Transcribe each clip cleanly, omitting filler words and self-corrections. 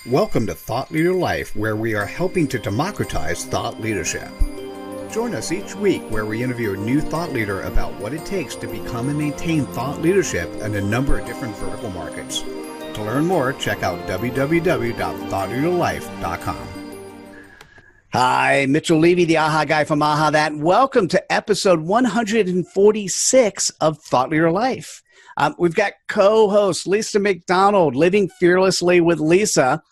Welcome to Thought Leader Life, where we are helping to democratize thought leadership. Join us each week where we interview a new thought leader about what it takes to become and maintain thought leadership in a number of different vertical markets. To learn more, check out www.thoughtleaderlife.com. Hi, Mitchell Levy, the AHA guy from AHAthat. Welcome to episode 146 of Thought Leader Life. We've got co-host Lisa McDonald, Living Fearlessly with Lisa,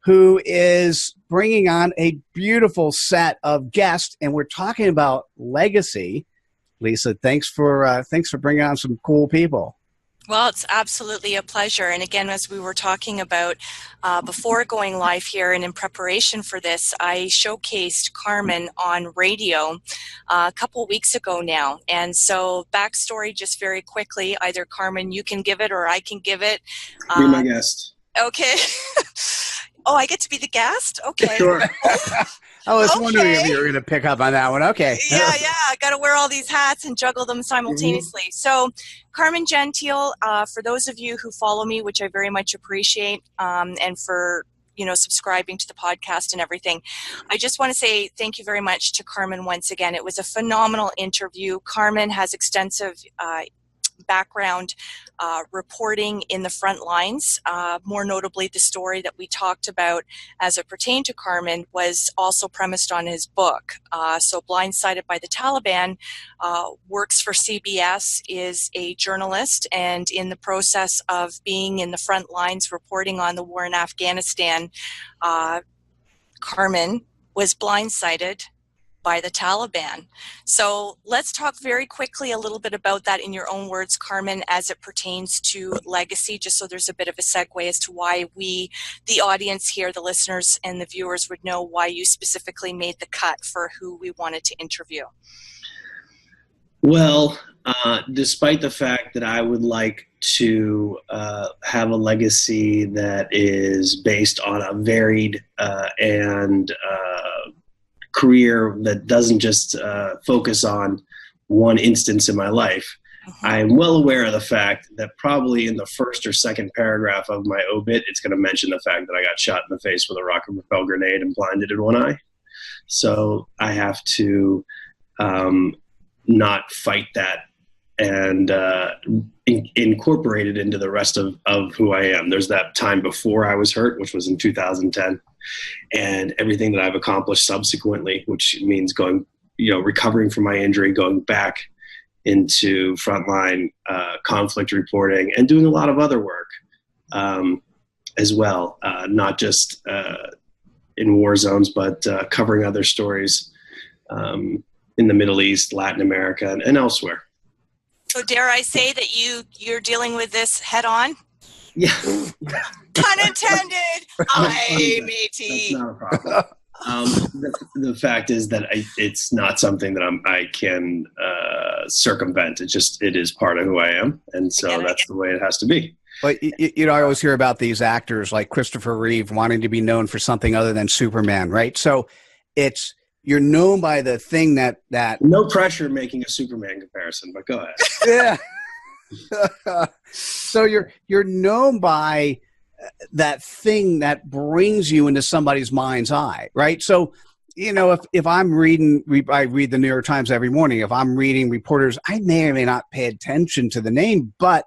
who is bringing on a beautiful set of guests, and we're talking about legacy. Lisa, thanks for bringing on some cool people. Well, it's absolutely a pleasure. And again, as we were talking about before going live here and in preparation for this, I showcased Carmen on radio a couple weeks ago now. And so backstory, just very quickly, either Carmen, you can give it or I can give it. Be my guest. Okay. Oh, I get to be the guest? Okay. Sure. I was wondering if you were going to pick up on that one. Okay. Yeah. I got to wear all these hats and juggle them simultaneously. Mm-hmm. So, Carmen Gentile, for those of you who follow me, which I very much appreciate, and for subscribing to the podcast and everything, I just want to say thank you very much to Carmen once again. It was a phenomenal interview. Carmen has extensive background reporting in the front lines. More notably, the story that we talked about as it pertained to Carmen was also premised on his book. So Blindsided by the Taliban, works for CBS, is a journalist, and in the process of being in the front lines reporting on the war in Afghanistan, Carmen was blindsided by the Taliban. So let's talk very quickly a little bit about that in your own words, Carmen, as it pertains to legacy, just so there's a bit of a segue as to why we, the audience here, the listeners and the viewers, would know why you specifically made the cut for who we wanted to interview. Well, despite the fact that I would like to have a legacy that is based on a varied and career that doesn't just focus on one instance in my life. I'm well aware of the fact that probably in the first or second paragraph of my obit, it's going to mention the fact that I got shot in the face with a rocket propelled grenade and blinded in one eye. So I have to not fight that and incorporate it into the rest of who I am. There's that time before I was hurt, which was in 2010. And everything that I've accomplished subsequently, which means recovering from my injury, going back into frontline conflict reporting, and doing a lot of other work as well, not just in war zones, but covering other stories in the Middle East, Latin America, and elsewhere. So dare I say that you're dealing with this head on? Yeah. Pun intended. Hi, matey. That's not a problem. The fact is that it's not something that I can circumvent. It is part of who I am, and so that's the way it has to be. But I always hear about these actors like Christopher Reeve wanting to be known for something other than Superman, right? So you're known by the thing that no pressure making a Superman comparison, but go ahead. Yeah. So you're known by that thing that brings you into somebody's mind's eye, right? So, if I'm I read the New York Times every morning. If I'm reading reporters, I may or may not pay attention to the name, but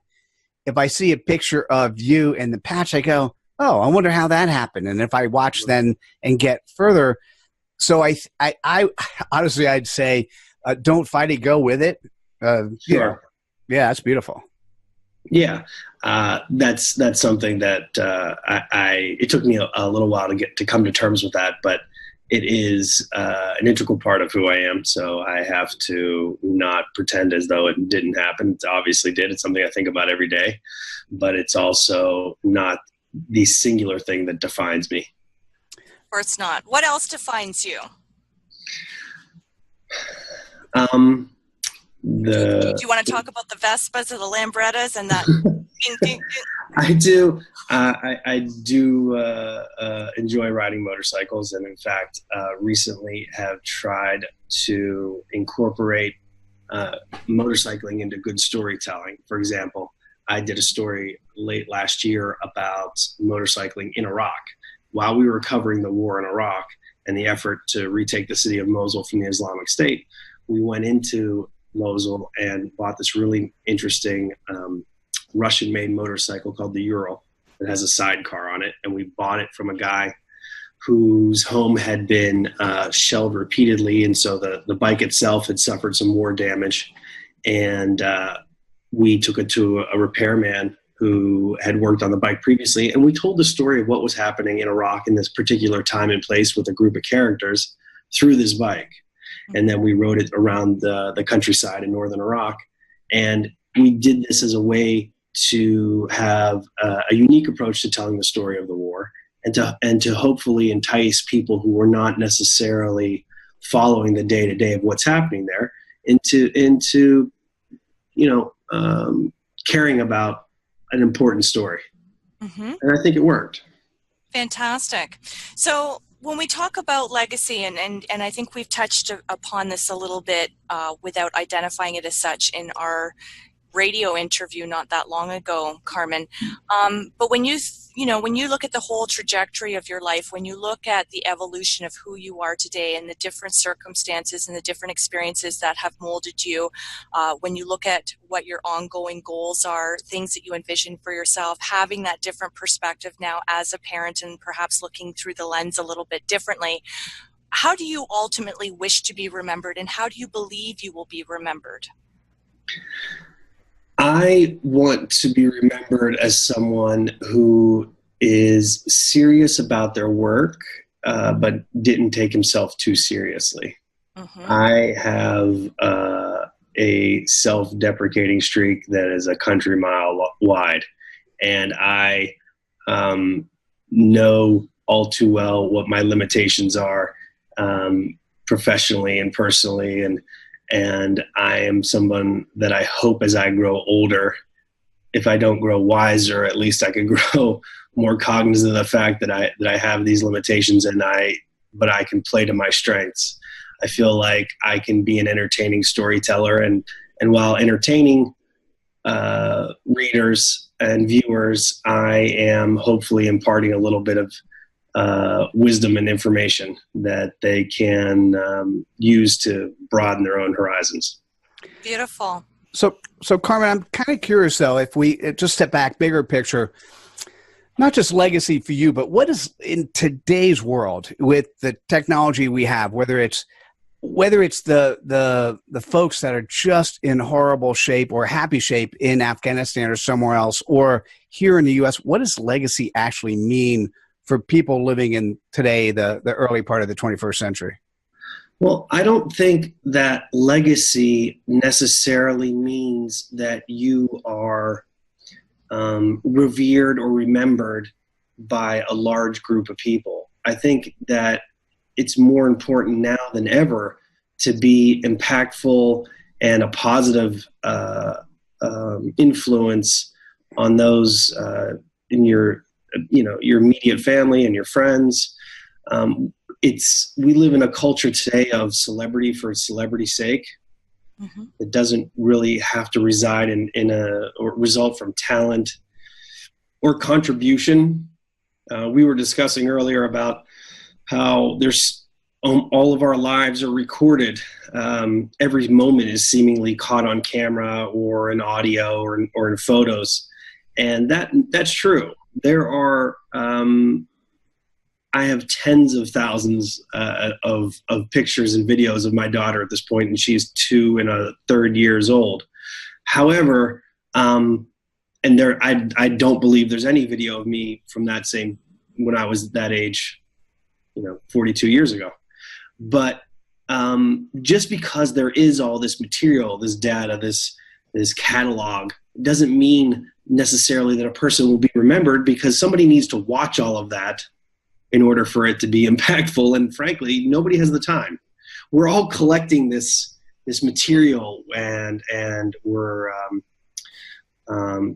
if I see a picture of you in the patch, I go, oh, I wonder how that happened. And if I watch then and get further, so I honestly, I'd say, don't fight it, go with it. Sure. Yeah, that's beautiful. Yeah, that's something that it took me a little while to come to terms with that, but it is an integral part of who I am. So I have to not pretend as though it didn't happen. It obviously did. It's something I think about every day, but it's also not the singular thing that defines me. Of course not. What else defines you? Do you want to talk about the Vespas or the Lambrettas and that? I do. I do enjoy riding motorcycles, and in fact, recently have tried to incorporate motorcycling into good storytelling. For example, I did a story late last year about motorcycling in Iraq. while we were covering the war in Iraq and the effort to retake the city of Mosul from the Islamic State, we went into Mosul and bought this really interesting Russian-made motorcycle called the Ural that has a sidecar on it. And we bought it from a guy whose home had been shelled repeatedly. And so the bike itself had suffered some war damage. And we took it to a repairman who had worked on the bike previously. And we told the story of what was happening in Iraq in this particular time and place with a group of characters through this bike. And then we rode it around the countryside in northern Iraq. And we did this as a way to have a unique approach to telling the story of the war, and to hopefully entice people who were not necessarily following the day-to-day of what's happening there into caring about an important story. Mm-hmm. And I think it worked. Fantastic. So when we talk about legacy, and I think we've touched upon this a little bit without identifying it as such in our radio interview not that long ago, Carmen. But when you look at the whole trajectory of your life, when you look at the evolution of who you are today and the different circumstances and the different experiences that have molded you, when you look at what your ongoing goals are, things that you envision for yourself, having that different perspective now as a parent and perhaps looking through the lens a little bit differently, how do you ultimately wish to be remembered, and how do you believe you will be remembered? I want to be remembered as someone who is serious about their work, but didn't take himself too seriously. Mm-hmm. I have a self-deprecating streak that is a country mile wide, and I know all too well what my limitations are professionally and personally, and I am someone that I hope as I grow older, if I don't grow wiser, at least I can grow more cognizant of the fact that I have these limitations, but I can play to my strengths. I feel like I can be an entertaining storyteller, and while entertaining readers and viewers, I am hopefully imparting a little bit of wisdom and information that they can use to broaden their own horizons. Beautiful. So Carmen, I'm kind of curious though, if we just step back, bigger picture, not just legacy for you, but what is in today's world with the technology we have, whether it's the folks that are just in horrible shape or happy shape in Afghanistan or somewhere else, or here in the U.S., what does legacy actually mean for people living in today, the early part of the 21st century? Well, I don't think that legacy necessarily means that you are revered or remembered by a large group of people. I think that it's more important now than ever to be impactful and a positive influence on those in your immediate family and your friends. We live in a culture today of celebrity for celebrity's sake. Mm-hmm. It doesn't really have to reside or result from talent or contribution. We were discussing earlier about how there's all of our lives are recorded. Every moment is seemingly caught on camera or in audio or in photos. And that's true. There are, I have tens of thousands of pictures and videos of my daughter at this point, and she's 2 and a third years old. However, I don't believe there's any video of me from when I was that age, 42 years ago. But just because there is all this material, this data, this catalog, doesn't mean necessarily that a person will be remembered, because somebody needs to watch all of that in order for it to be impactful. And frankly, nobody has the time. We're all collecting this material, and we're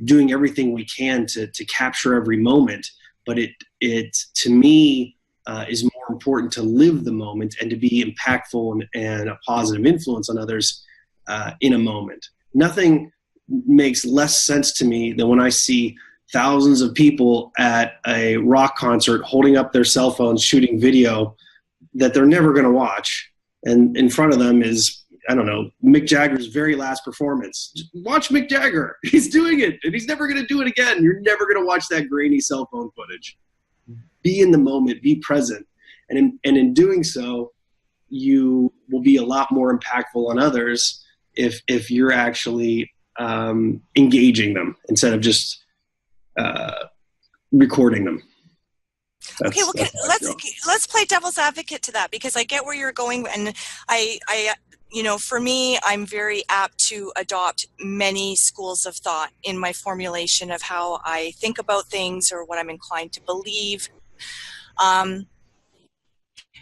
doing everything we can to capture every moment. But it to me is more important to live the moment and to be impactful and a positive influence on others in a moment. Nothing makes less sense to me than when I see thousands of people at a rock concert holding up their cell phones, shooting video that they're never going to watch. And in front of them is, I don't know, Mick Jagger's very last performance. Just watch Mick Jagger. He's doing it, and he's never going to do it again. You're never going to watch that grainy cell phone footage. Be in the moment. Be present. And in doing so, you will be a lot more impactful on others if you're actually engaging them instead of just recording them. Okay, well, let's play devil's advocate to that, because I get where you're going, and I for me, I'm very apt to adopt many schools of thought in my formulation of how I think about things or what I'm inclined to believe.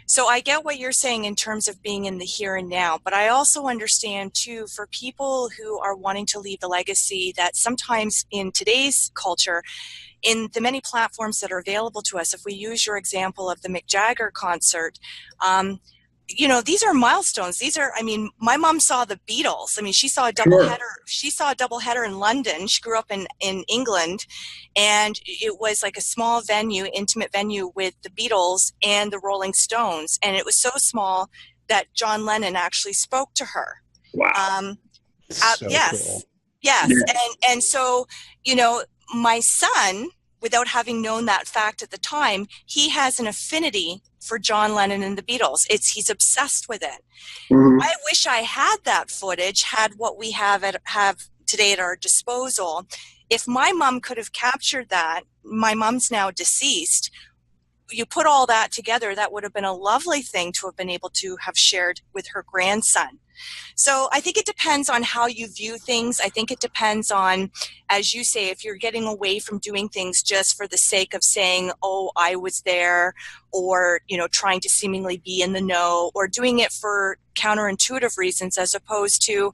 So I get what you're saying in terms of being in the here and now, but I also understand too, for people who are wanting to leave a legacy, that sometimes in today's culture, in the many platforms that are available to us, if we use your example of the Mick Jagger concert, these are milestones. These are, my mom saw the Beatles. She saw a doubleheader. Sure. She saw a doubleheader in London. She grew up in England, and it was like a small venue, intimate venue with the Beatles and the Rolling Stones. And it was so small that John Lennon actually spoke to her. Wow. Yes. Cool. Yes. Yeah. And so, my son, without having known that fact at the time, he has an affinity for John Lennon and the Beatles. He's obsessed with it. Mm-hmm. I wish I had that footage, had what we have today at our disposal. If my mom could have captured that, my mom's now deceased, you put all that together, that would have been a lovely thing to have been able to have shared with her grandson. So I think it depends on how you view things. I think it depends on, as you say, if you're getting away from doing things just for the sake of saying, oh, I was there, or, trying to seemingly be in the know, or doing it for counterintuitive reasons, as opposed to,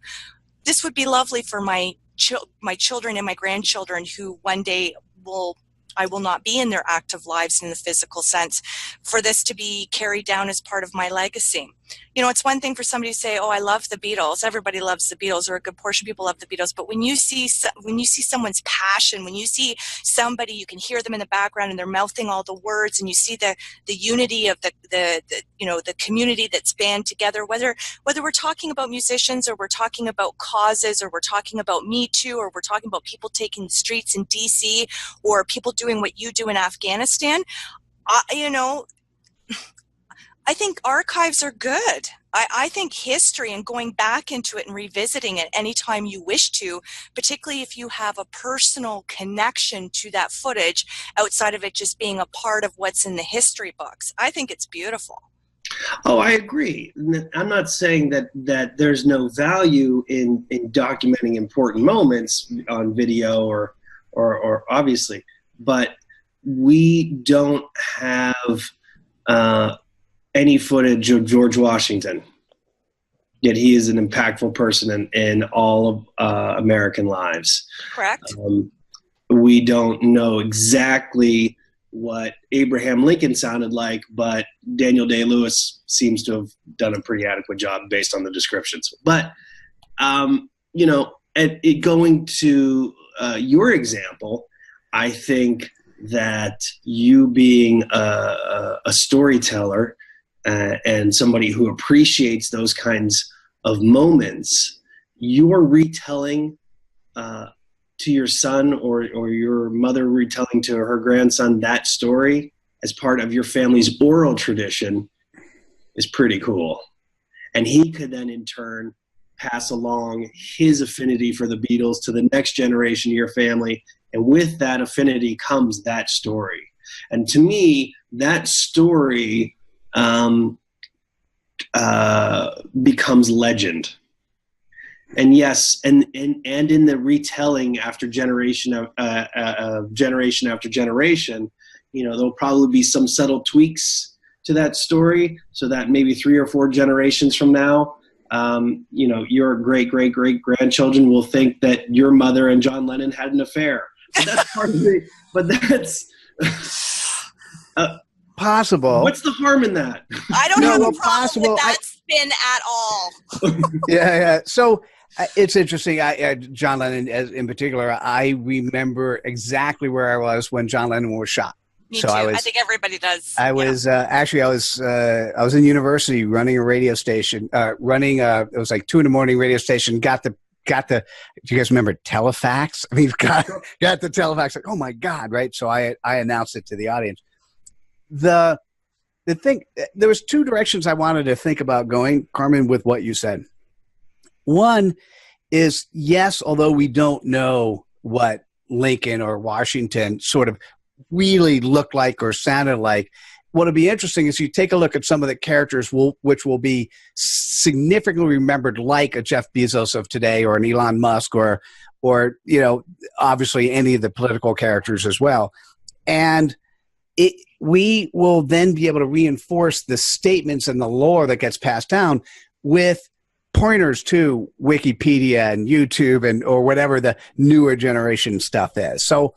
this would be lovely for my children and my grandchildren who one day I will not be in their active lives in the physical sense, for this to be carried down as part of my legacy. It's one thing for somebody to say, oh, I love the Beatles. Everybody loves the Beatles, or a good portion of people love the Beatles. But when you see someone's passion, when you see somebody, you can hear them in the background and they're mouthing all the words, and you see the unity of the community that's band together, whether we're talking about musicians, or we're talking about causes, or we're talking about Me Too, or we're talking about people taking the streets in DC, or people doing what you do in Afghanistan. I think archives are good. I think history and going back into it and revisiting it anytime you wish to, particularly if you have a personal connection to that footage outside of it just being a part of what's in the history books. I think it's beautiful. Oh, I agree. I'm not saying that there's no value in documenting important moments on video or obviously, but we don't have any footage of George Washington, yet he is an impactful person in all of American lives. Correct. We don't know exactly what Abraham Lincoln sounded like, but Daniel Day-Lewis seems to have done a pretty adequate job based on the descriptions. But, going to your example, I think that you being a storyteller and somebody who appreciates those kinds of moments, you're retelling to your son or your mother retelling to her grandson that story as part of your family's oral tradition is pretty cool. And he could then in turn pass along his affinity for the Beatles to the next generation of your family. And with that affinity comes that story. And to me, that story becomes legend. And yes, and in the retelling after generation after generation, there'll probably be some subtle tweaks to that story, so that maybe 3 or 4 generations from now, your great grandchildren will think that your mother and John Lennon had an affair. But that's part of it. But that's possible. What's the harm in that? I don't have a problem with that spin at all. Yeah. It's interesting. John Lennon, in particular, I remember exactly where I was when John Lennon was shot. Me too. I think everybody does. I was I was in university running a radio station. It was like 2 a.m. radio station. Got the. Do you guys remember telefax? I mean, got the telefax. Like, oh my God, right? So I announced it to the audience. The thing, there was 2 directions I wanted to think about going, Carmen, with what you said. One is, yes, although we don't know what Lincoln or Washington sort of really looked like or sounded like, what'll be interesting is you take a look at some of the characters which will be significantly remembered, like a Jeff Bezos of today or an Elon Musk or obviously any of the political characters as well. And we will then be able to reinforce the statements and the lore that gets passed down with pointers to Wikipedia and YouTube or whatever the newer generation stuff is. So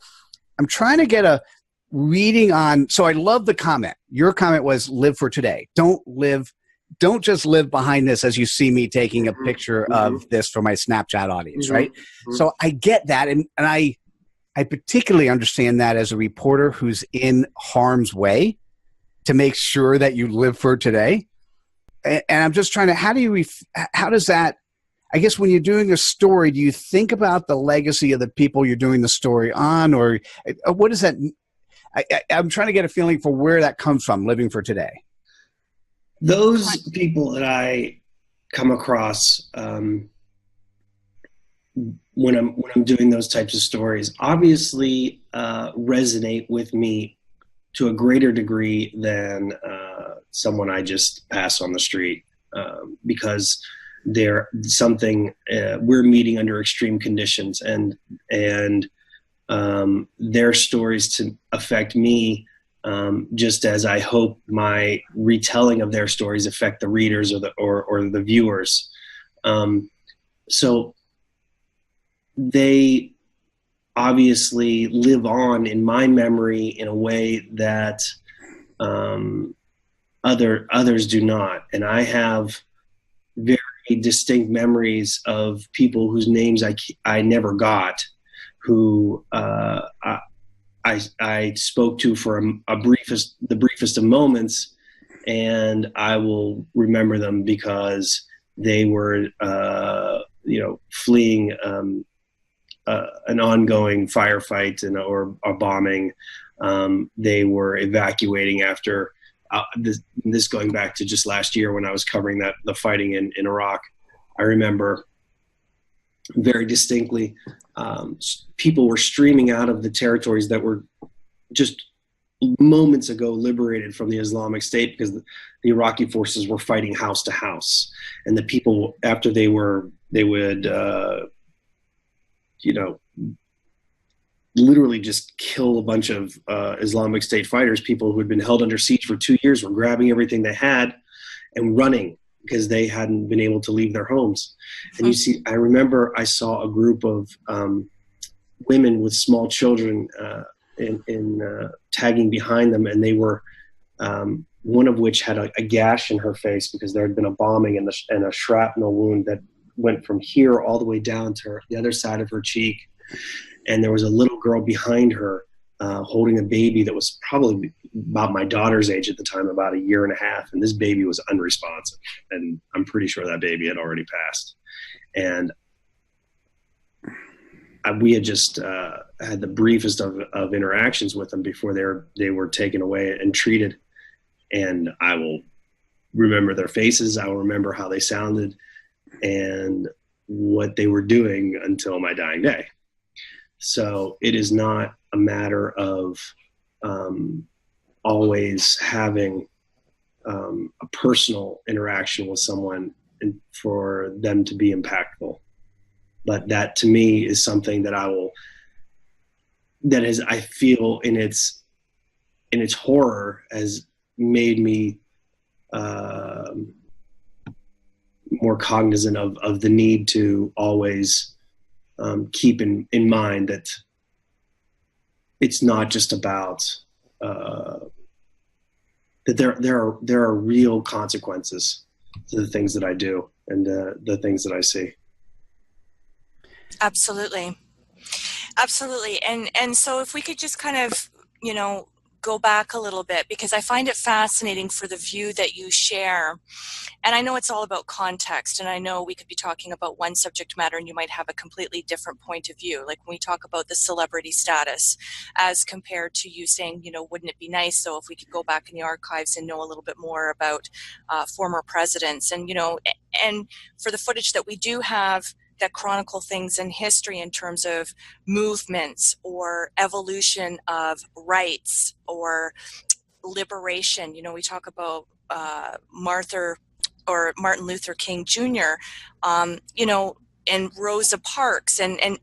I'm trying to get a reading on. So I love the comment. Your comment was live for today. Don't just live behind this as you see me taking a picture of this for my Snapchat audience, right? So I get that. And I particularly understand that as a reporter who's in harm's way, to make sure that you live for today. And I'm just trying to, how does that, I guess when you're doing a story, do you think about the legacy of the people you're doing the story on, or what is that? I'm trying to get a feeling for where that comes from, living for today. Those people that I come across when I'm doing those types of stories obviously resonate with me to a greater degree than someone I just pass on the street, because they're something we're meeting under extreme conditions, and their stories to affect me just as I hope my retelling of their stories affect the readers or the viewers. So they obviously live on in my memory in a way that others do not. And I have very distinct memories of people whose names I never got, who I spoke to for the briefest of moments, and I will remember them because they were fleeing an ongoing firefight or a bombing. They were evacuating after this going back to just last year when I was covering the fighting in Iraq. I remember very distinctly people were streaming out of the territories that were just moments ago liberated from the Islamic State, because the Iraqi forces were fighting house to house, and the people, after they would literally just kill a bunch of Islamic State fighters. People who had been held under siege for 2 years were grabbing everything they had and running because they hadn't been able to leave their homes. And I remember I saw a group of women with small children tagging behind them, and they were one of which had a gash in her face because there had been a bombing and a shrapnel wound that went from here all the way down to the other side of her cheek. And there was a little girl behind her holding a baby that was probably about my daughter's age at the time, about 1.5 years. And this baby was unresponsive. And I'm pretty sure that baby had already passed. And we had just had the briefest of interactions with them before they were taken away and treated. And I will remember their faces. I will remember how they sounded and what they were doing until my dying day. So it is not a matter of always having a personal interaction with someone and for them to be impactful. But that to me is something that I feel in its horror has made me more cognizant of the need to always keep in mind that it's not just about that there are real consequences to the things that I do and the things that I see. Absolutely. Absolutely. And so if we could just kind of, go back a little bit, because I find it fascinating for the view that you share. And I know it's all about context, and I know we could be talking about one subject matter and you might have a completely different point of view. Like when we talk about the celebrity status as compared to you saying, wouldn't it be nice though if we could go back in the archives and know a little bit more about former presidents, and, and for the footage that we do have that chronicle things in history in terms of movements or evolution of rights or liberation. We talk about Martin Luther King Jr., and Rosa Parks, and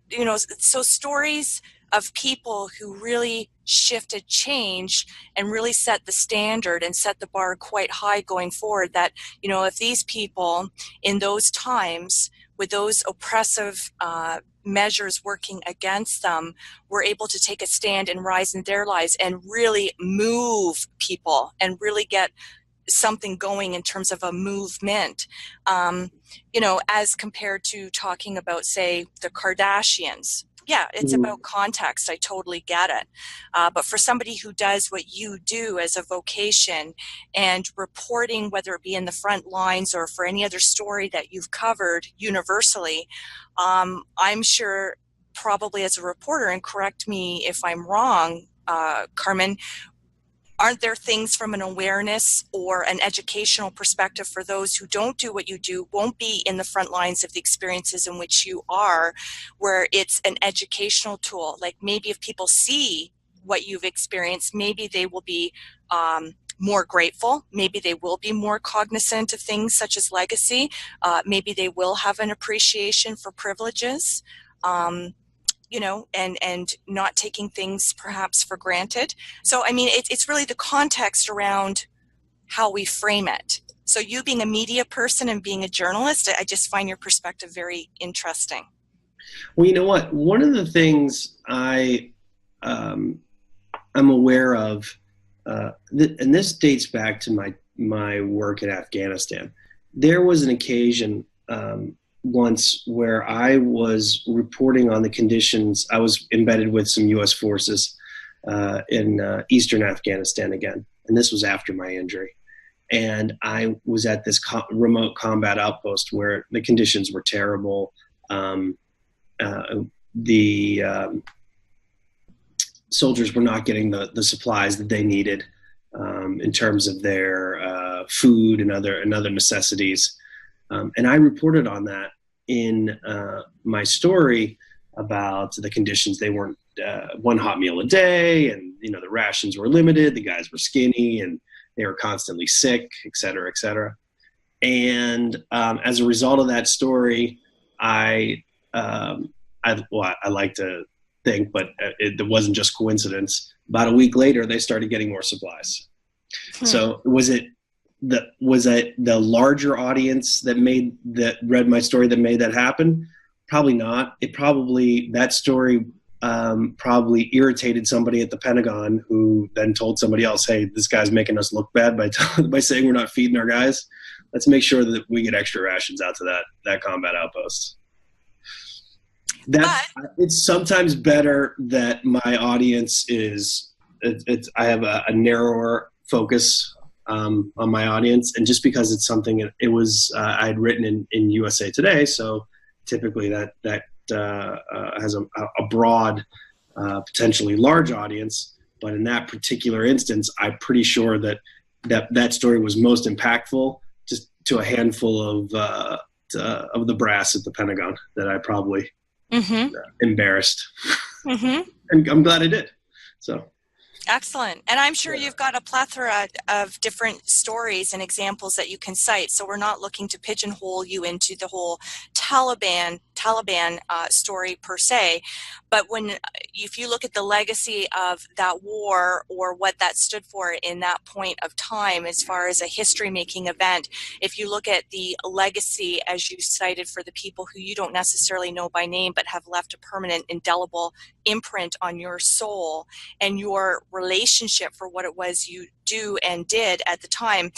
so stories of people who really shifted change and really set the standard and set the bar quite high going forward, that, if these people in those times with those oppressive measures working against them were able to take a stand and rise in their lives and really move people and really get something going in terms of a movement, as compared to talking about, say, the Kardashians. Yeah, it's about context. I totally get it. But for somebody who does what you do as a vocation and reporting, whether it be in the front lines or for any other story that you've covered universally, I'm sure probably as a reporter, and correct me if I'm wrong, Carmen, aren't there things from an awareness or an educational perspective for those who don't do what you do, won't be in the front lines of the experiences in which you are, where it's an educational tool? Like maybe if people see what you've experienced, maybe they will be more grateful. Maybe they will be more cognizant of things such as legacy. Maybe they will have an appreciation for privileges. And not taking things perhaps for granted. So, I mean, it's really the context around how we frame it. So you being a media person and being a journalist, I just find your perspective very interesting. Well, you know what? One of the things I'm aware of, and this dates back to my work in Afghanistan. There was an occasion once where I was reporting on the conditions. I was embedded with some U.S. forces in eastern Afghanistan again, and this was after my injury. And I was at this remote combat outpost where the conditions were terrible. The soldiers were not getting the supplies that they needed in terms of their food and other necessities. And I reported on that in my story about the conditions. They weren't one hot meal a day, and the rations were limited. The guys were skinny, and they were constantly sick, et cetera, et cetera. And as a result of that story, I like to think, but it wasn't just coincidence. About a week later, they started getting more supplies. So was it the larger audience that read my story that made that happen? Probably not. That story probably irritated somebody at the Pentagon, who then told somebody else, "Hey, this guy's making us look bad by saying we're not feeding our guys. Let's make sure that we get extra rations out to that combat outpost." It's sometimes better that my audience is. I have a narrower focus on my audience, and just because it's something it was I had written in USA Today, so typically that has a broad, potentially large audience. But in that particular instance, I'm pretty sure that story was most impactful just to a handful of the brass at the Pentagon that I probably embarrassed. And I'm glad I did. So. Excellent. And I'm sure you've got a plethora of different stories and examples that you can cite. So we're not looking to pigeonhole you into the whole Taliban story per se. But if you look at the legacy of that war or what that stood for in that point of time, as far as a history-making event, if you look at the legacy, as you cited, for the people who you don't necessarily know by name but have left a permanent, indelible imprint on your soul and your relationship for what it was you do and did at the time,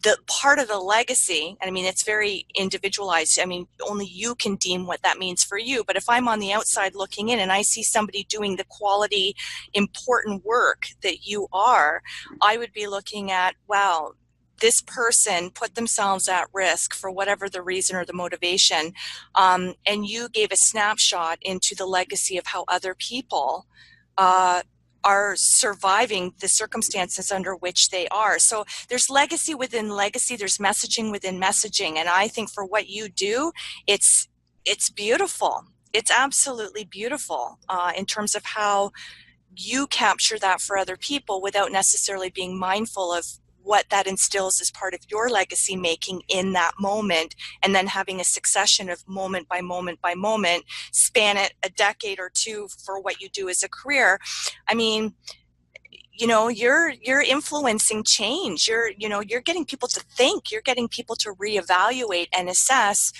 the part of the legacy, I mean, it's very individualized. I mean, only you can deem what that means for you. But if I'm on the outside looking in and I see somebody doing the quality, important work that you are, I would be looking at, wow, this person put themselves at risk for whatever the reason or the motivation. And you gave a snapshot into the legacy of how other people are surviving the circumstances under which they are. So there's legacy within legacy, there's messaging within messaging. And I think for what you do, it's beautiful. It's absolutely beautiful in terms of how you capture that for other people without necessarily being mindful of what that instills as part of your legacy making in that moment, and then having a succession of moment by moment by moment, span it a decade or two for what you do as a career. I mean, you know, you're influencing change. You're getting people to think, you're getting people to reevaluate and assess,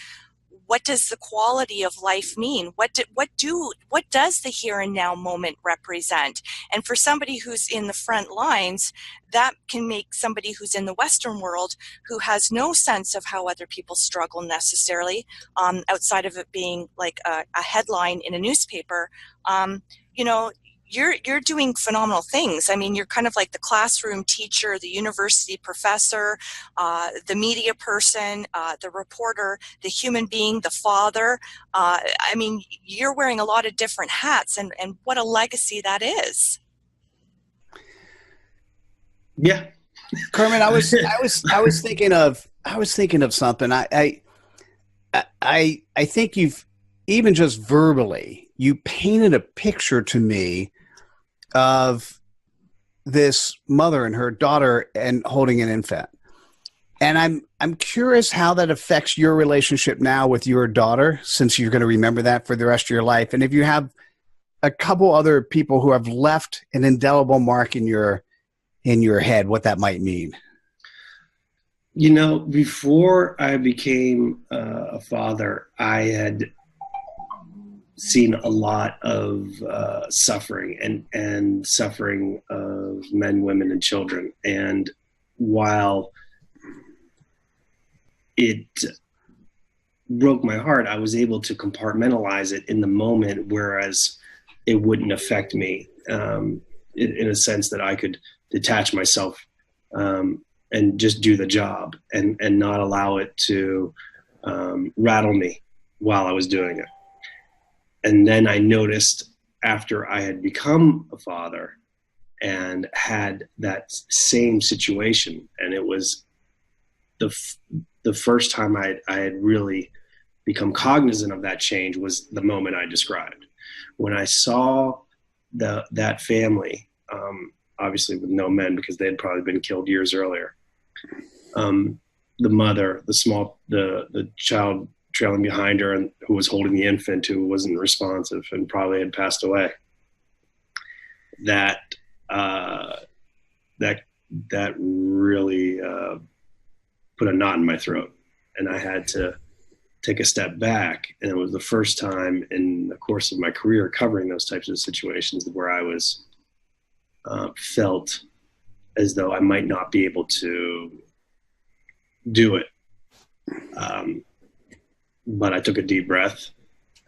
what does the quality of life mean? What does the here and now moment represent? And for somebody who's in the front lines, that can make somebody who's in the Western world, who has no sense of how other people struggle necessarily, outside of it being like a headline in a newspaper, you know, you're doing phenomenal things. I mean, you're kind of like the classroom teacher, the university professor, the media person, the reporter, the human being, the father. I mean, you're wearing a lot of different hats, and what a legacy that is. Yeah. Carmen, I was thinking of something. I think you've, even just verbally, you painted a picture to me of this mother and her daughter and holding an infant. And I'm curious how that affects your relationship now with your daughter, since you're going to remember that for the rest of your life. And if you have a couple other people who have left an indelible mark in your head, what that might mean. You know, before I became a father, I had seen a lot of suffering and suffering of men, women, and children. And while it broke my heart, I was able to compartmentalize it in the moment, whereas it wouldn't affect me in a sense that I could detach myself and just do the job and not allow it to rattle me while I was doing it. And then I noticed, after I had become a father and had that same situation, and it was the first time I had really become cognizant of that change, was the moment I described. When I saw that family, obviously with no men because they had probably been killed years earlier, the mother, the child trailing behind her, and who was holding the infant, who wasn't responsive and probably had passed away. That really put a knot in my throat, and I had to take a step back. And it was the first time in the course of my career covering those types of situations where I was felt as though I might not be able to do it. But I took a deep breath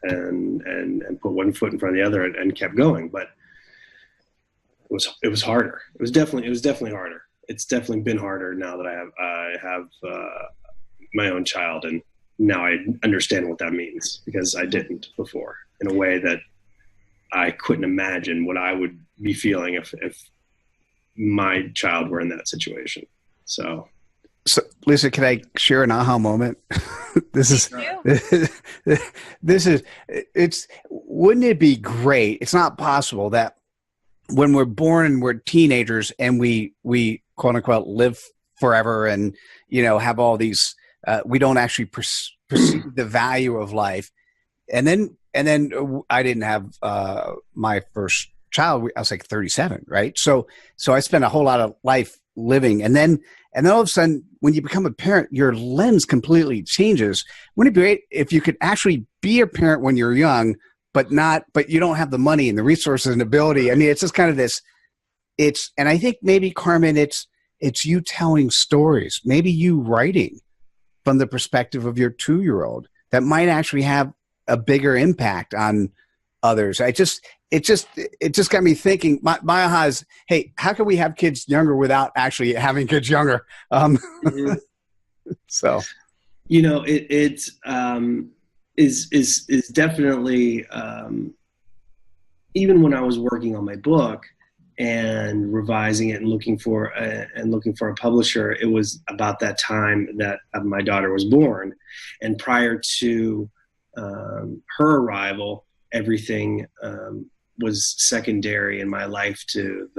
and put one foot in front of the other and kept going. But it was harder. It was definitely harder. It's definitely been harder now that I have my own child, and now I understand what that means, because I didn't before, in a way that I couldn't imagine what I would be feeling if my child were in that situation. So Lisa, can I share an aha moment? Wouldn't it be great? It's not possible that when we're born and we're teenagers and we quote unquote live forever and, you know, have all these, we don't actually perceive the value of life. And then I didn't have my first child. I was like 37, right? So I spent a whole lot of life living, and then all of a sudden, when you become a parent, your lens completely changes. Wouldn't it be great if you could actually be a parent when you're young, but you don't have the money and the resources and ability? I mean, it's just kind of this. And I think maybe, Carmen, it's it's you telling stories, maybe you writing from the perspective of your 2-year-old that might actually have a bigger impact on others. It just got me thinking. My aha is, hey, how can we have kids younger without actually having kids younger? So, it is definitely, even when I was working on my book and revising it and looking for a publisher, it was about that time that my daughter was born, and prior to her arrival, everything was secondary in my life to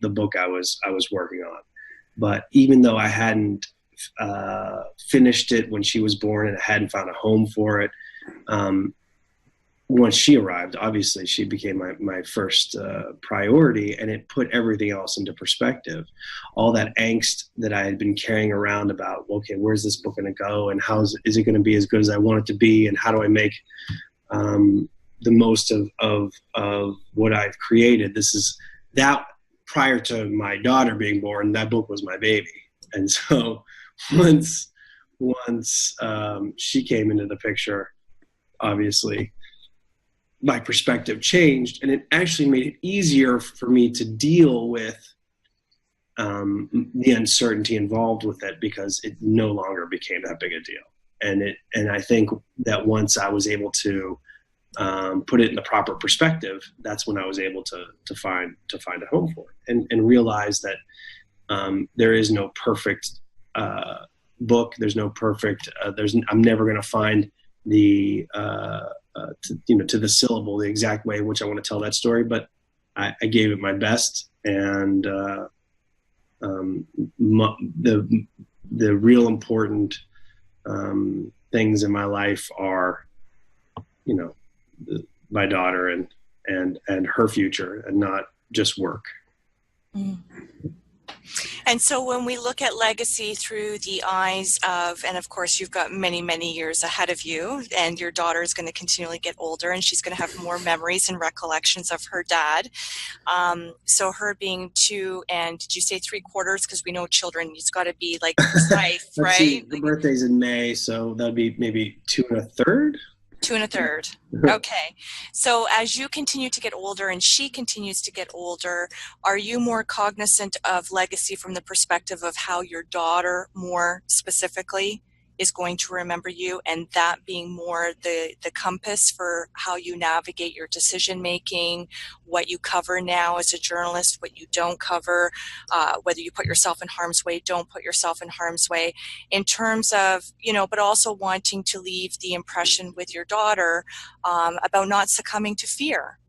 the book I was working on. But even though I hadn't finished it when she was born and I hadn't found a home for it, once she arrived, obviously she became my first priority, and it put everything else into perspective. All that angst that I had been carrying around about, okay, where's this book going to go, and is it going to be as good as I want it to be, and how do I make the most of what I've created? That prior to my daughter being born, that book was my baby. And so once she came into the picture, obviously my perspective changed, and it actually made it easier for me to deal with the uncertainty involved with it, because it no longer became that big a deal. And I think that once I was able to put it in the proper perspective, that's when I was able to find a home for it, and realize that there is no perfect book. There's no perfect. I'm never going to find the to the syllable the exact way in which I want to tell that story, but I gave it my best, and the real important things in my life are, my daughter and her future, and not just work. Mm. And so when we look at legacy through the eyes of, and of course you've got many, many years ahead of you, and your daughter is going to continually get older, and she's going to have more memories and recollections of her dad. So her being 2 and, did you say 3/4? Because we know children, it's got to be like precise, right? See, her birthday's in May, so that'd be maybe 2 1/3. 2 1/3. Okay. So as you continue to get older and she continues to get older, are you more cognizant of legacy from the perspective of how your daughter more specifically is going to remember you, and that being more the compass for how you navigate your decision making, what you cover now as a journalist, what you don't cover, whether you put yourself in harm's way, don't put yourself in harm's way, in terms of, but also wanting to leave the impression with your daughter about not succumbing to fear.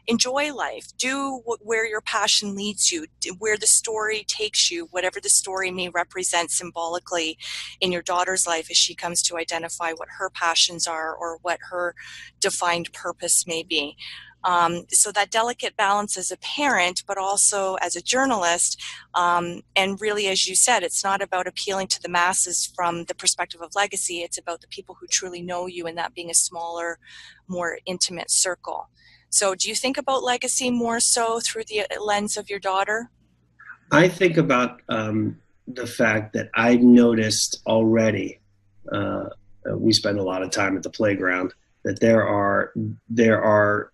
Enjoy life, do where your passion leads you, where the story takes you, whatever the story may represent symbolically in your daughter's life as she comes to identify what her passions are or what her defined purpose may be. So that delicate balance as a parent, but also as a journalist. And really, as you said, it's not about appealing to the masses from the perspective of legacy. It's about the people who truly know you, and that being a smaller, more intimate circle. So do you think about legacy more so through the lens of your daughter? I think about the fact that I've noticed already, we spend a lot of time at the playground, that there are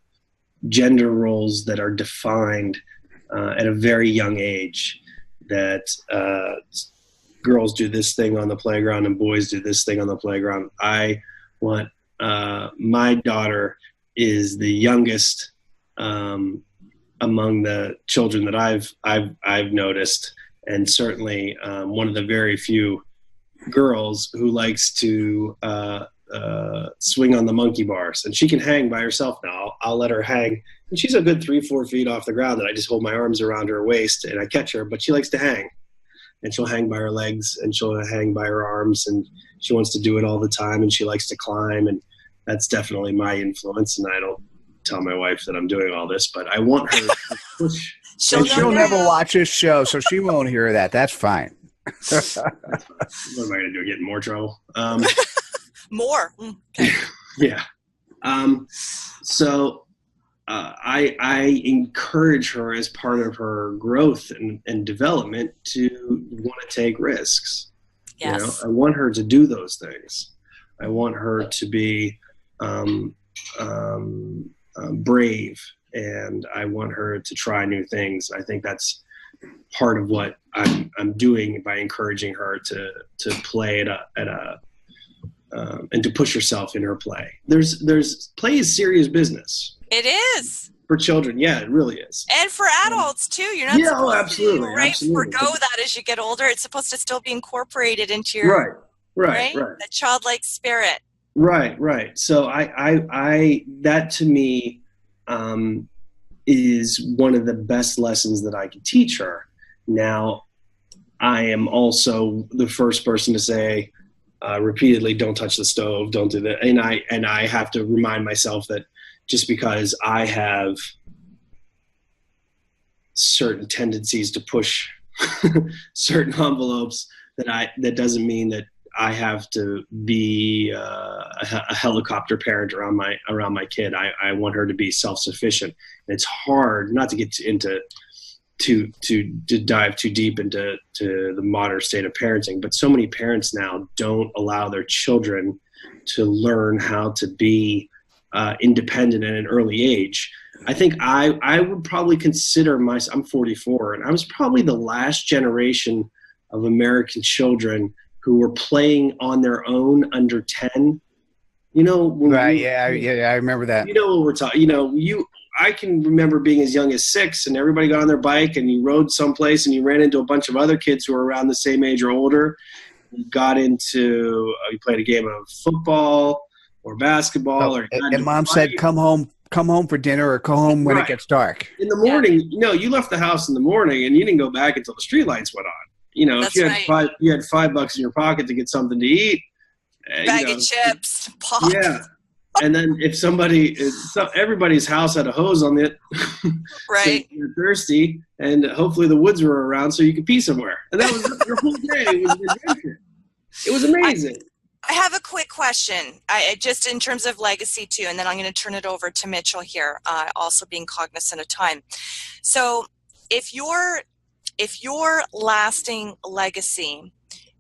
gender roles that are defined at a very young age, that girls do this thing on the playground and boys do this thing on the playground. I want my daughter is the youngest among the children that I've noticed, and certainly one of the very few girls who likes to swing on the monkey bars. And she can hang by herself now. I'll let her hang, and she's a good 3-4 feet off the ground, and I just hold my arms around her waist and I catch her. But she likes to hang, and she'll hang by her legs, and she'll hang by her arms, and she wants to do it all the time, and she likes to climb, and that's definitely my influence. And I don't tell my wife that I'm doing all this, but I want her to push. She'll never watch this show, so she won't hear that. That's fine. What am I going to do? Get in more trouble? More. Okay. Yeah. So I encourage her as part of her growth and development to want to take risks. Yes. You know, I want her to do those things. I want her to be brave, and I want her to try new things. I think that's part of what I'm doing by encouraging her to play and to push herself in her play. There's play is serious business. It is. For children, yeah, it really is. And for adults too. You're not supposed to forgo that as you get older. It's supposed to still be incorporated into your right. That childlike spirit. Right. So I that to me is one of the best lessons that I can teach her. Now, I am also the first person to say repeatedly, "Don't touch the stove, don't do that," and I have to remind myself that just because I have certain tendencies to push certain envelopes, that doesn't mean that I have to be a helicopter parent around my kid. I want her to be self-sufficient. And it's hard not to get into to dive too deep into the modern state of parenting, but so many parents now don't allow their children to learn how to be independent at an early age. I think I would probably consider I'm 44, and I was probably the last generation of American children who were playing on their own under 10. You know, I remember that. You know what we're talking. You know, I can remember being as young as 6, and everybody got on their bike and you rode someplace and you ran into a bunch of other kids who were around the same age or older. You got into you played a game of football or basketball, and mom said, "Come home for dinner, or come home when it gets dark." In the morning, you left the house in the morning, and you didn't go back until the streetlights went on. You know, if you had you had $5 in your pocket to get something to eat, bag of chips, pop. Yeah, and then if everybody's house had a hose on it, right? So you're thirsty, and hopefully the woods were around so you could pee somewhere, and that was your whole day. It was an adventure. It was amazing. I have a quick question, just in terms of legacy too, and then I'm going to turn it over to Mitchell here, also being cognizant of time. So if your lasting legacy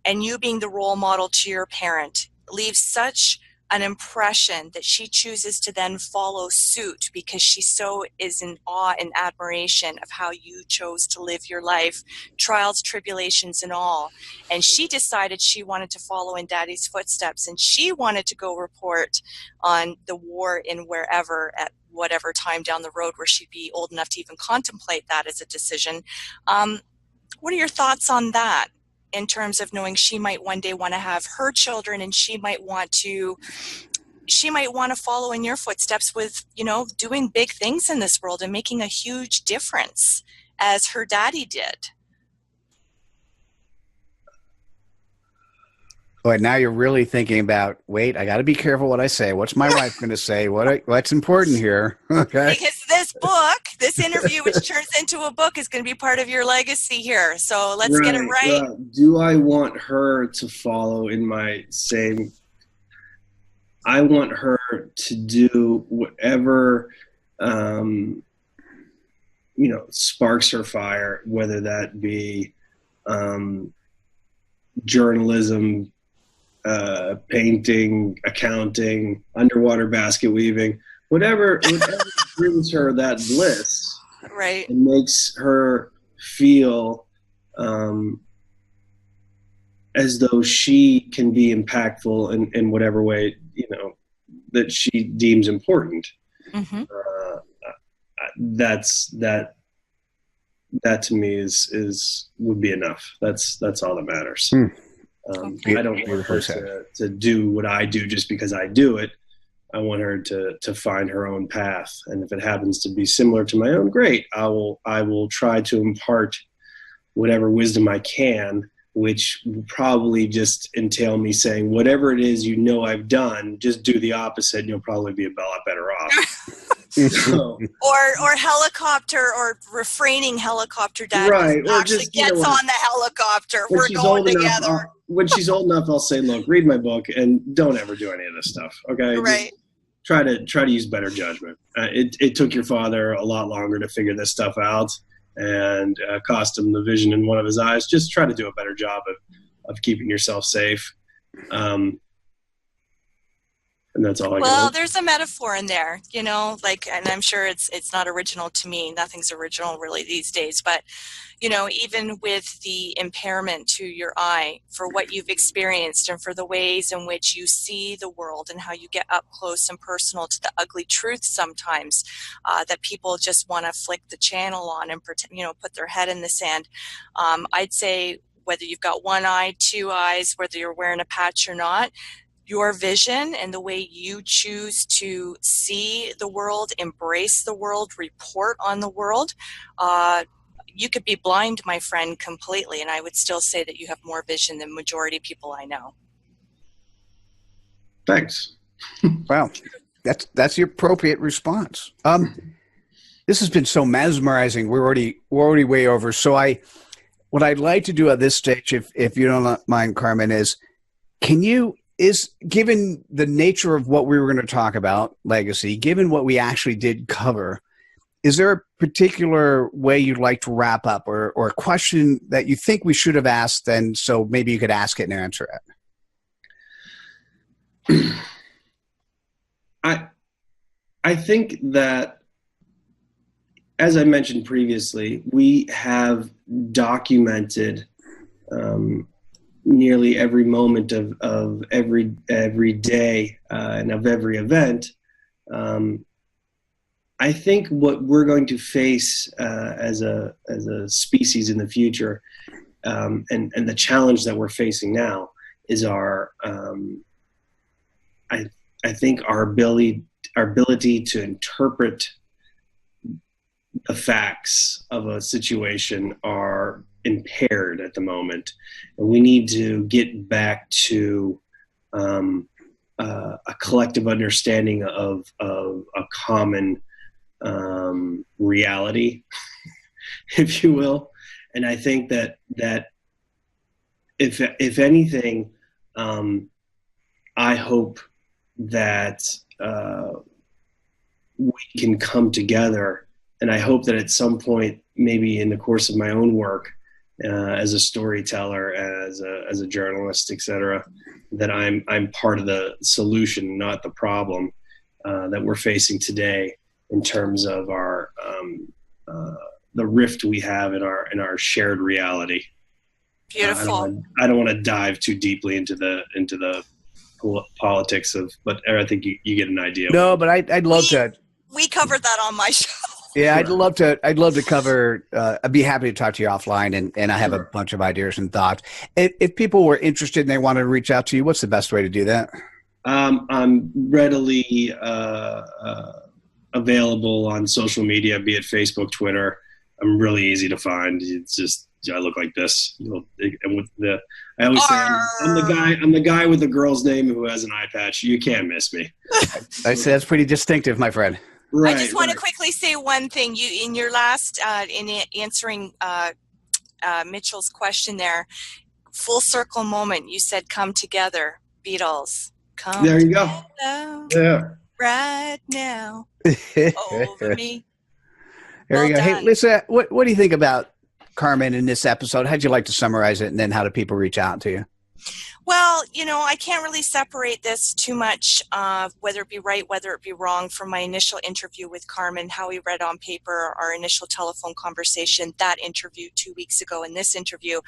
and you being the role model to your parent leaves such an impression that she chooses to then follow suit because she so is in awe and admiration of how you chose to live your life, trials, tribulations, and all. And she decided she wanted to follow in Daddy's footsteps, and she wanted to go report on the war in wherever at whatever time down the road where she'd be old enough to even contemplate that as a decision. What are your thoughts on that? In terms of knowing she might one day want to have her children, and she might want to follow in your footsteps with, doing big things in this world and making a huge difference as her daddy did. But now you're really thinking about, wait, I got to be careful what I say. What's my wife going to say? What's important here? Okay. Because this interview, which turns into a book, is going to be part of your legacy here. So let's get it right. Do I want her to follow in my same? I want her to do whatever, sparks her fire, whether that be journalism, painting, accounting, underwater basket weaving, whatever brings her that bliss, right, and makes her feel as though she can be impactful in whatever way that she deems important. Mm-hmm. That to me would be enough. That's all that matters. I don't want her to do what I do just because I do it. I want her to find her own path, and if it happens to be similar to my own, great. I will try to impart whatever wisdom I can, which will probably just entail me saying, whatever it is I've done, just do the opposite, and you'll probably be a lot better off. So, or helicopter, or refraining helicopter dad actually gets on the helicopter. We're going together. When she's old enough, I'll say, look, read my book and don't ever do any of this stuff. Okay. Right. try to use better judgment. It took your father a lot longer to figure this stuff out, and cost him the vision in one of his eyes. Just try to do a better job of keeping yourself safe. And that's all I got. Well, there's a metaphor in there, you know, like, and I'm sure it's not original to me. Nothing's original really these days, but you know, even with the impairment to your eye, for what you've experienced and for the ways in which you see the world and how you get up close and personal to the ugly truth sometimes, that people just want to flick the channel on and pretend, you know, put their head in the sand. I'd say whether you've got one eye, two eyes, whether you're wearing a patch or not, your vision and the way you choose to see the world, embrace the world, report on the world, you could be blind, my friend, completely, and I would still say that you have more vision than majority of people I know. Thanks. Wow, that's the appropriate response. This has been so mesmerizing. We're already way over. So what I'd like to do at this stage, if you don't mind, Carmen, is given the nature of what we were going to talk about, legacy, given what we actually did cover, is there a particular way you'd like to wrap up, or a question that you think we should have asked, and so maybe you could ask it and answer it? I think that, as I mentioned previously, we have documented nearly every moment of every day and of every event. I think what we're going to face as a species in the future, and the challenge that we're facing now, is I think our ability to interpret the facts of a situation are impaired at the moment, and we need to get back to a collective understanding of a common reality, if you will. And I think that if anything, I hope that we can come together, and I hope that at some point, maybe in the course of my own work, as a storyteller, as a journalist, etc., that I'm part of the solution, not the problem that we're facing today in terms of our the rift we have in our shared reality. Beautiful. I don't want to dive too deeply into the politics but I think you get an idea. No, but I'd love to. We covered that on my show. Yeah, I'd love to cover. I'd be happy to talk to you offline, and I have a bunch of ideas and thoughts. If people were interested and they wanted to reach out to you, what's the best way to do that? I'm readily available on social media, be it Facebook, Twitter. I'm really easy to find. It's just I look like this. And with I always say I'm the guy with the girl's name who has an eye patch. You can't miss me. I say that's pretty distinctive, my friend. Right, I just want to quickly say one thing. You, in your last, in answering Mitchell's question there, full circle moment, you said, "Come together, Beatles." Come there you together, go. Yeah. Right now, over me. There well you go. Done. Hey, Lisa, what do you think about Carmen in this episode? How'd you like to summarize it, and then how do people reach out to you? Well, I can't really separate this too much, whether it be right, whether it be wrong, from my initial interview with Carmen, how we read on paper, our initial telephone conversation, that interview 2 weeks ago, and this interview,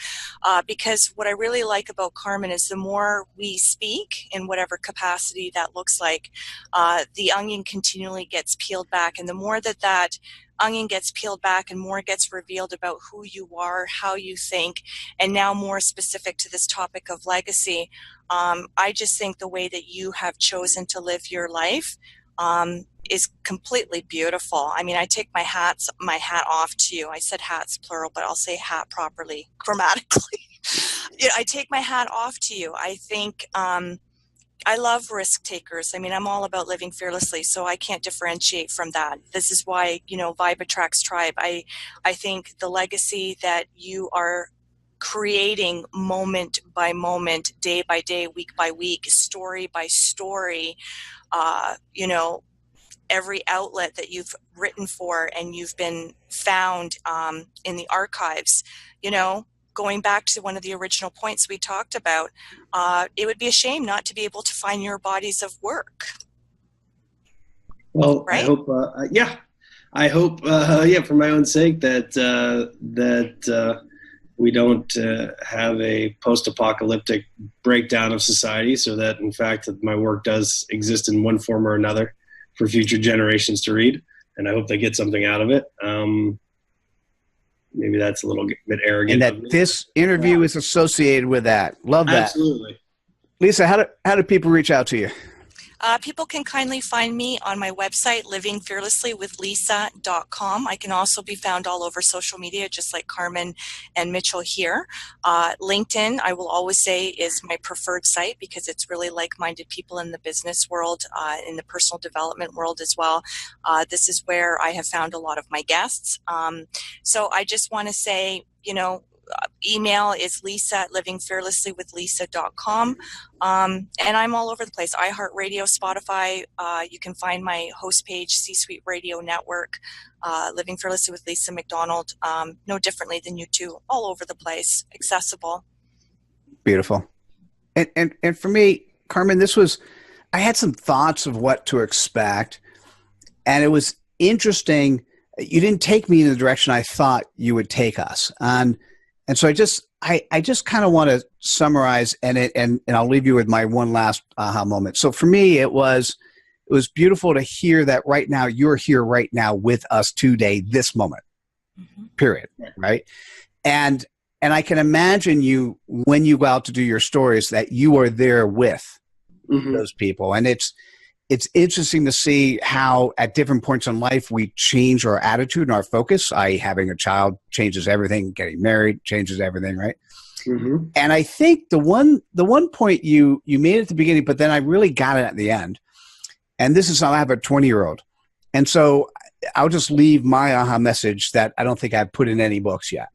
because what I really like about Carmen is the more we speak, in whatever capacity that looks like, the onion continually gets peeled back, and the more that onion gets peeled back and more gets revealed about who you are, how you think, and now more specific to this topic of legacy, I just think the way that you have chosen to live your life is completely beautiful. I mean, I take my hat off to you. I said hats plural, but I'll say hat properly grammatically. I take my hat off to you. I think I love risk takers. I mean, I'm all about living fearlessly, so I can't differentiate from that. This is why, vibe attracts tribe. I think the legacy that you are creating moment by moment, day by day, week by week, story by story, every outlet that you've written for and you've been found in the archives, going back to one of the original points we talked about, it would be a shame not to be able to find your bodies of work. Well, right? I hope, I hope, for my own sake that we don't have a post-apocalyptic breakdown of society, so that in fact that my work does exist in one form or another for future generations to read, and I hope they get something out of it. Maybe that's a little bit arrogant. And that this interview is associated with that. Love that. Absolutely. Lisa, how do people reach out to you? People can kindly find me on my website, livingfearlesslywithlisa.com. I can also be found all over social media, just like Carmen and Mitchell here. LinkedIn, I will always say, is my preferred site because it's really like-minded people in the business world, in the personal development world as well. This is where I have found a lot of my guests. So I just want to say, email is lisa@livingfearlesslywithlisa.com. And I'm all over the place. iHeartRadio, Spotify. You can find my host page, C-Suite Radio Network, Living Fearlessly with Lisa McDonald. No differently than you two, all over the place, accessible. Beautiful. And for me, Carmen, I had some thoughts of what to expect, and it was interesting. You didn't take me in the direction I thought you would take us. And so I just kind of want to summarize and I'll leave you with my one last aha moment. So for me, it was beautiful to hear that right now you're here right now with us today, this moment, period. Right. And I can imagine you, when you go out to do your stories, that you are there with those people. And it's interesting to see how at different points in life we change our attitude and our focus. Having a child changes everything. Getting married changes everything, right? Mm-hmm. And I think the one point you made at the beginning, but then I really got it at the end. And this is how I have a 20-year-old. And so I'll just leave my aha message that I don't think I've put in any books yet.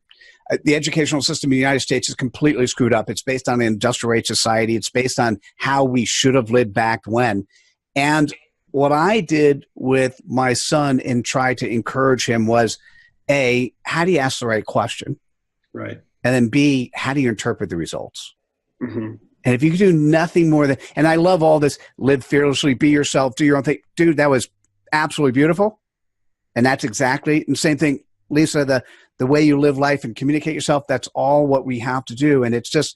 The educational system in the United States is completely screwed up. It's based on an industrial age society. It's based on how we should have lived back when. And what I did with my son and try to encourage him was, A, how do you ask the right question? Right. And then B, how do you interpret the results? Mm-hmm. And if you can do nothing more than, and I love all this, live fearlessly, be yourself, do your own thing. Dude, that was absolutely beautiful. And that's exactly the same thing, Lisa, the way you live life and communicate yourself, that's all what we have to do. And it's just,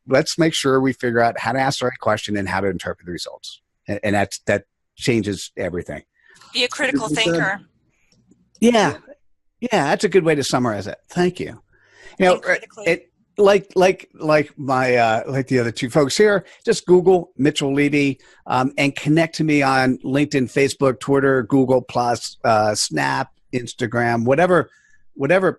let's make sure we figure out how to ask the right question and how to interpret the results. And that changes everything. Be a critical thinker. Yeah. Yeah, that's a good way to summarize it. Thank you. Like the other two folks here, just Google Mitchell Levy and connect to me on LinkedIn, Facebook, Twitter, Google Plus, Snap, Instagram, whatever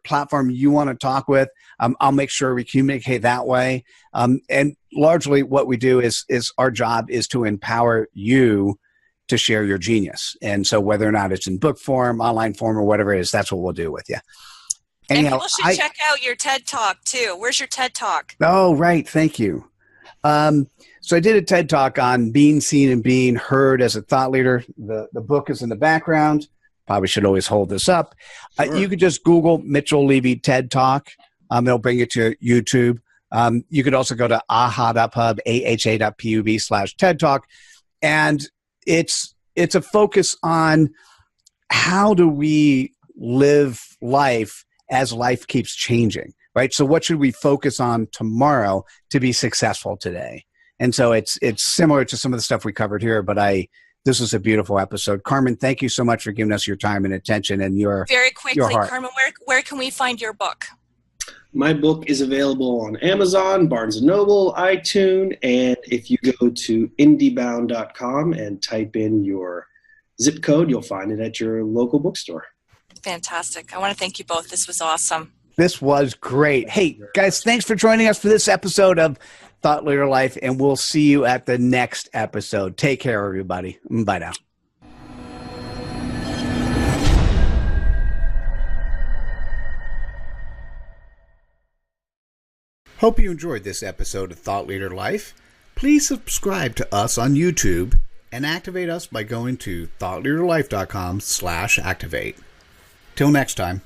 platform you want to talk with. I'll make sure we communicate that way. And largely what we do is our job is to empower you to share your genius. And so whether or not it's in book form, online form, or whatever it is, that's what we'll do with you. Anyhow, and people should check out your TED Talk too. Where's your TED Talk? Oh, right. Thank you. So I did a TED Talk on being seen and being heard as a thought leader. The book is in the background. Probably should always hold this up. Sure. You could just Google Mitchell Levy TED Talk. It'll bring you to YouTube. You could also go to AHAthat, AHA.pub/TED Talk. And it's a focus on how do we live life as life keeps changing, right? So what should we focus on tomorrow to be successful today? And so it's similar to some of the stuff we covered here, but this was a beautiful episode. Carmen, thank you so much for giving us your time and attention and your Very quickly, your heart. Carmen, where can we find your book? My book is available on Amazon, Barnes & Noble, iTunes, and if you go to indiebound.com and type in your zip code, you'll find it at your local bookstore. Fantastic. I want to thank you both. This was awesome. This was great. Hey, guys, thanks for joining us for this episode of Thought Leader Life, and we'll see you at the next episode. Take care, everybody. Bye now. Hope you enjoyed this episode of Thought Leader Life. Please subscribe to us on YouTube and activate us by going to thoughtleaderlife.com/activate. Till next time.